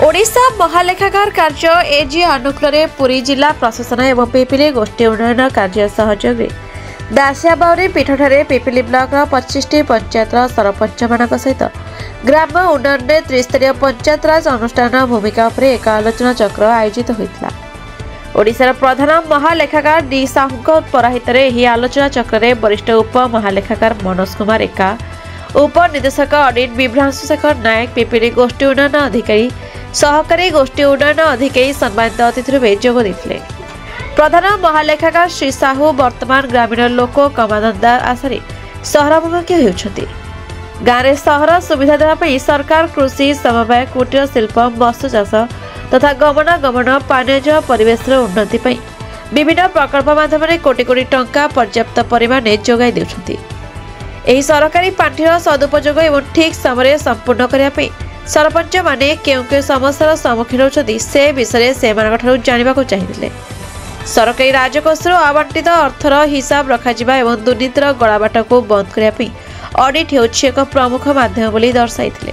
ओडिशा महालेखागार कार्य एजी अनुकूल पुरी जिला प्रशासन एवं पिपिली गोष्ठी उन्नयन कार्य सहयोग दासियाबाउरी पीठरे पिपिली ब्लॉक 25टी पंचायत सरपंच मान सहित ग्राम उन्नयन में त्रिस्तरीय पंचायत राज अनुष्ठान भूमिका पर एक आलोचना चक्र आयोजित होता। ओडिशार प्रधान महालेखागार डी साहू पराहित आलोचना चक्र वरिष्ठ उप महालेखागार मनोज कुमार एका, उपनिदेशक ऑडिट विभ्रांशु शेखर नायक, पिपिली गोष्ठी उन्नयन अधिकारी, सहकारी गोष्ठी उन्नयन अधिकारी सम्मानित अतिथि भाव जोग देते। प्रधान महालेखागार श्री साहू वर्तमान ग्रामीण लोक कमाधंदा आशारे सहरमुखी होती। गाँव में सहर सुविधा देवाई सरकार कृषि समवाय कुटीर शिल्प मत्स्य चाष तथा गमनागमन पानीय जल परिवेश उन्नति विभिन्न प्रकल्प माध्यम कोटी कोटी टंका पर्याप्त परिमाण जोगाई देउछंती। एही सरकारी पांठिर सदुपयोग एवं ठीक समय संपूर्ण करने सरपंच माने केउ समस्यार सम्मुखीन होती से विषय से जानवा चाहिए। सरकारी राजकोष आवंटित अर्थर हिसाब रखा एवं दुर्नीतिर गलाबाट को बंद करने ऑडिट होछि एक प्रमुख माध्यम बोली दर्शाइथिले।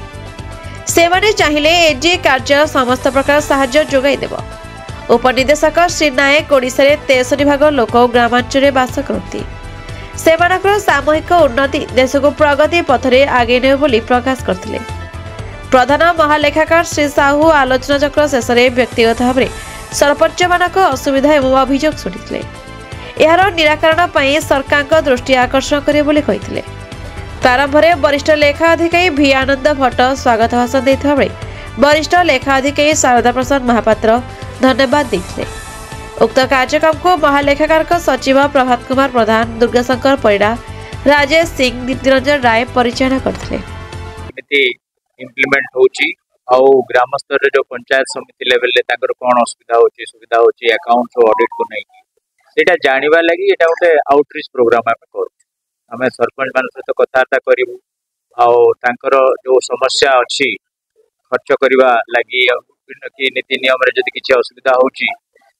सेमाने चाहिए एजी कार्य समस्त प्रकार साहाय्य जोगाई देव। उपनिदेशक श्री नायक ओडिशा रे 63 भाग लोक ग्रामांचल बास करती। सेमानकर सामूहिक उन्नति देश को प्रगति पथरे आगे ने बोली प्रकाश करथिले। प्रधान महालेखागार श्री साहू आलोचना चक्र शेष में व्यक्तिगत भाव में सरपंच मानक असुविधा एवं अभियोग शुणिथिले। यार निराकरण पर सरकार दृष्टि आकर्षण करे बोली कहिथिले। प्रारंभ में वरिष्ठ लेखा अधिकारी भी आनंद भट्ट स्वागत भाषण देथिबा बेले वरिष्ठ लेखा अधिकारी शारदा प्रसाद महापात्र धन्यवाद देथिले। उक्त कार्यक्रम को महालेखागार सचिव प्रभात कुमार प्रधान, दुर्गाशंकर परिड़ा, राजेश सिंह, दीप्तिरंजन राय परिचालन करथिले। इम्प्लीमेंट होची आउ ग्राम स्तर जो पंचायत समिति लेवल ले ताकर कोन सुविधा होची अकाउंट ऑडिट को नहीं सेटा जानिबा लागि एटा गोटे आउटरीच प्रोग्राम हम करू। हमें सरपंच मान सहित कथबार्ता करू आउ तांकर जो समस्या अछि खर्च करबा लागि कि नीति नियम रे जदि किछि असुविधा होची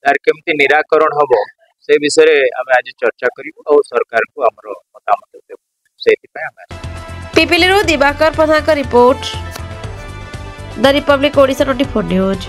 तार केमति निराकरण हबो से विषय हम आज चर्चा करू और सरकार को हमर मतामत देबो। सेति पय हम पिपिली दिवाकर प्रधान का report, the Republic Odisha 24 news.